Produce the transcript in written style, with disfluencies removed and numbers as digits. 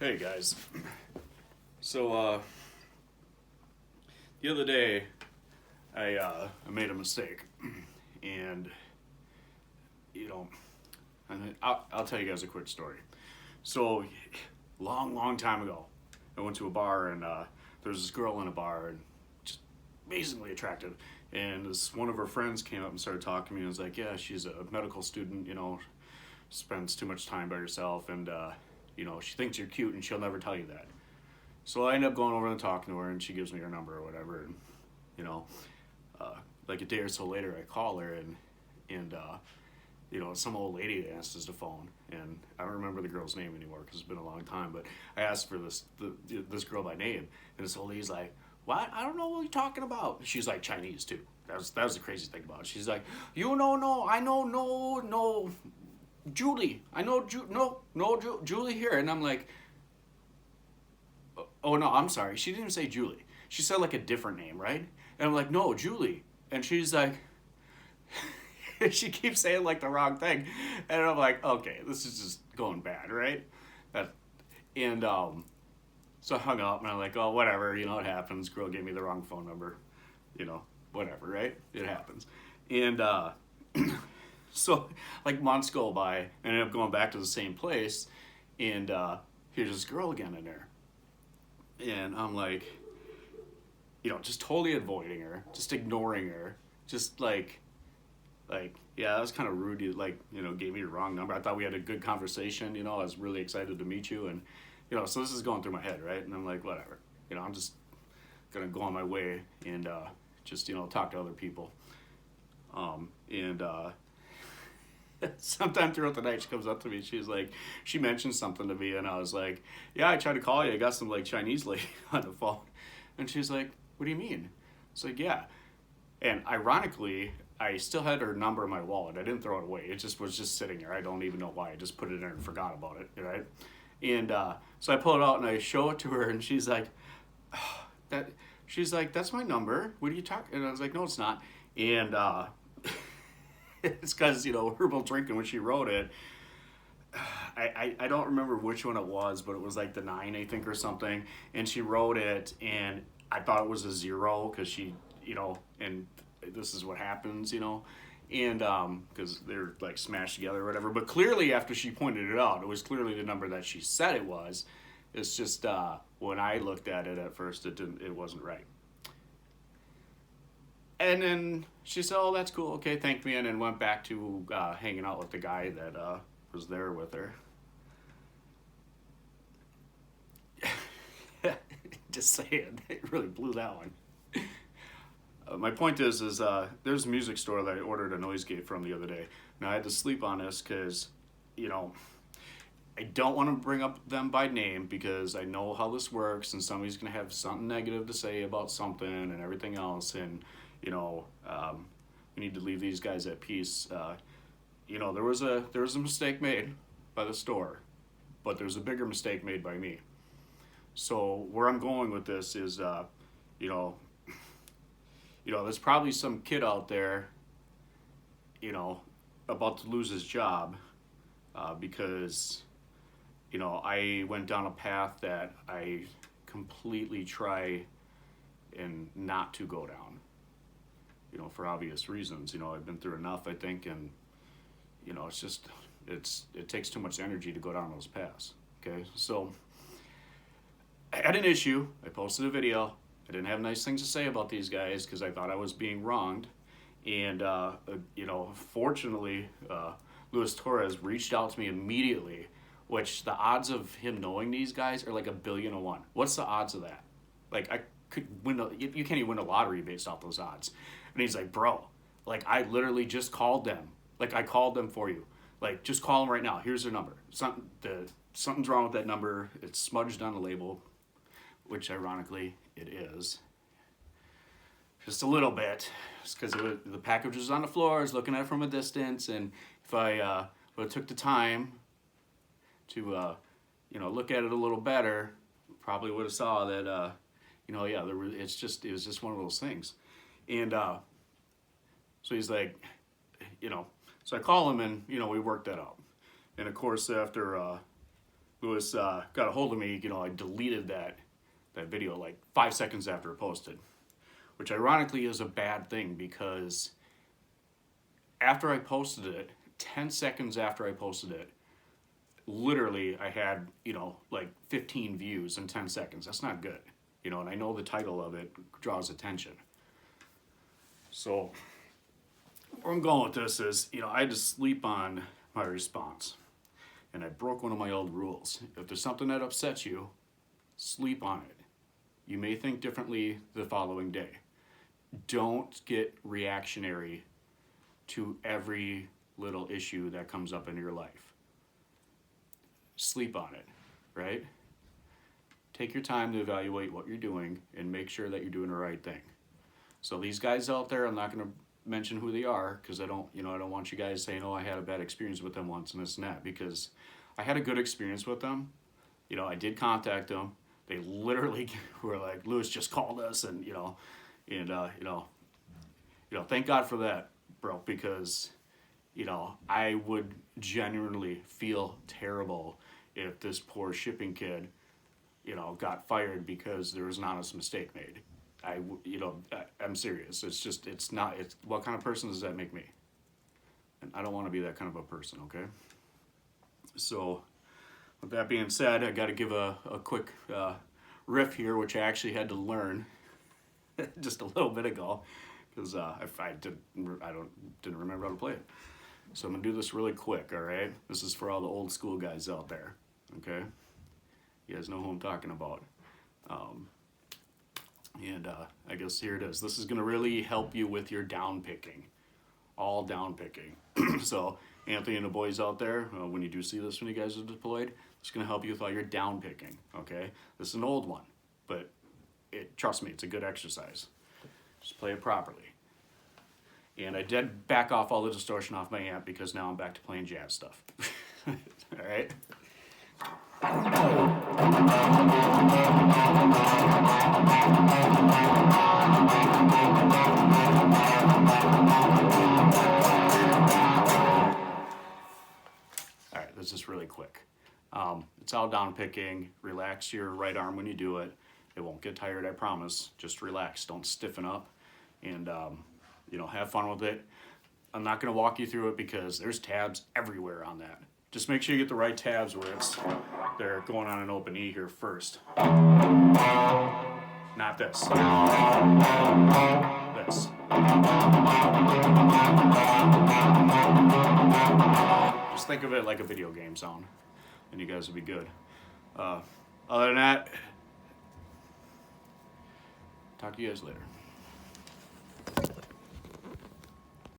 Hey guys. So the other day I made a mistake, and you know I'll tell you guys a quick story. So long time ago, I went to a bar and there was this girl in a bar and just amazingly attractive. And this one of her friends came up and started talking to me and was like, "Yeah, she's a medical student. Spends too much time by herself and." She thinks you're cute and she'll never tell you that. So I end up going over and talking to her, and she gives me her number or whatever. And you know, uh, like a day or so later, I call her, and some old lady answers the phone, and I don't remember the girl's name anymore because it's been a long time. But I asked for this girl by name, and this old lady's like, "What? I don't know what you're talking about." She's like Chinese too. That was the crazy thing about it. She's like, no, I know, no, Julie. I know, Julie here," and I'm like, "Oh no, I'm sorry. She didn't say Julie. She said like a different name, right?" And I'm like, "No, Julie." And she's like, she keeps saying like the wrong thing, and I'm like, "Okay, this is just going bad, right?" That, and so I hung up, and I'm like, "Oh, whatever. It happens. Girl gave me the wrong phone number. Whatever, right? It happens." And so like months go by, and I end up going back to the same place, and here's this girl again in there, and I'm like, just totally avoiding her, just ignoring her, just yeah, that was kind of rude. You gave me the wrong number. I thought we had a good conversation. I was really excited to meet you, and so this is going through my head, right? And I'm like, whatever. I'm just gonna go on my way and just talk to other people. And sometime throughout the night, she comes up to me. She mentioned something to me, and I was like, "Yeah, I tried to call you. I got some like Chinese lady on the phone," and she's like, "What do you mean?" It's like, "Yeah." And ironically, I still had her number in my wallet. I didn't throw it away. It just was just sitting there. I don't even know why. I just put it in there and forgot about it, right? And so I pull it out and I show it to her, and she's like, "That." She's like, "That's my number. What are you talking?" And I was like, "No, it's not." And it's because we were both drinking when she wrote it. I don't remember which one it was, but it was like the 9, I think, or something. And she wrote it, and I thought it was a 0 because and this is what happens, and because they're like smashed together or whatever. But clearly, after she pointed it out, it was clearly the number that she said it was. It's just when I looked at it at first, it wasn't right. And then she said, "Oh, that's cool. Okay, thanked me," and then went back to hanging out with the guy that was there with her. Just saying, it really blew that one. My point is there's a music store that I ordered a noise gate from the other day. Now I had to sleep on this because, you know, I don't want to bring up them by name because I know how this works, and somebody's gonna have something negative to say about something and everything else, and you know, we need to leave these guys at peace. There was a mistake made by the store, but there's a bigger mistake made by me. So where I'm going with this is, you know, there's probably some kid out there, you know, about to lose his job because I went down a path that I completely try and not to go down. For obvious reasons. I've been through enough, I think, and it's just it takes too much energy to go down those paths. Okay, so I had an issue. I posted a video. I didn't have nice things to say about these guys because I thought I was being wronged, and fortunately, Luis Torres reached out to me immediately, which the odds of him knowing these guys are like 1,000,000,000. What's the odds of that? Like I could win. You can't even win a lottery based off those odds. And he's like, "Bro, like I literally just called them. Like I called them for you. Like just call them right now. Here's their number. Something's wrong with that number. It's smudged on the label, which ironically it is, just a little bit. It's because the package was on the floor. I was looking at it from a distance, and if I would have took the time to look at it a little better, probably would have saw that yeah, it was just one of those things. And so he's like, so I call him, and we worked that out. And of course, after Lewis got a hold of me, you know, I deleted that video like 5 seconds after it posted, which ironically is a bad thing because after I posted it, 10 seconds after I posted it, literally I had, you know, like 15 views in 10 seconds. That's not good, you know, and I know the title of it draws attention. So where I'm going with this is, you know, I had to sleep on my response. And I broke one of my old rules. If there's something that upsets you, sleep on it. You may think differently the following day. Don't get reactionary to every little issue that comes up in your life. Sleep on it, right? Take your time to evaluate what you're doing and make sure that you're doing the right thing. So these guys out there, I'm not going to mention who they are because I don't want you guys saying, oh, I had a bad experience with them once and this and that, because I had a good experience with them. You know, I did contact them. They literally were like, Lewis just called us, and thank God for that, bro, because I would genuinely feel terrible if this poor shipping kid got fired because there was an honest mistake made. I'm serious. It's what kind of person does that make me? And I don't want to be that kind of a person, okay? So, with that being said, I got to give a quick riff here, which I actually had to learn just a little bit ago, because I didn't remember how to play it. So I'm gonna do this really quick, all right? This is for all the old school guys out there, okay? You guys know who I'm talking about. I guess here it is. This is going to really help you with your down picking. All down picking. So, Anthony and the boys out there, when you do see this when you guys are deployed, it's going to help you with all your down picking, okay? This is an old one, but trust me, it's a good exercise. Just play it properly. And I did back off all the distortion off my amp because now I'm back to playing jazz stuff. All right? Alright, this is really quick. It's all down picking. Relax your right arm when you do it. It won't get tired, I promise. Just relax. Don't stiffen up. And, have fun with it. I'm not going to walk you through it because there's tabs everywhere on that. Just make sure you get the right tabs where they're going on an open E here first. Not this. This. Just think of it like a video game sound, and you guys will be good. Other than that, talk to you guys later.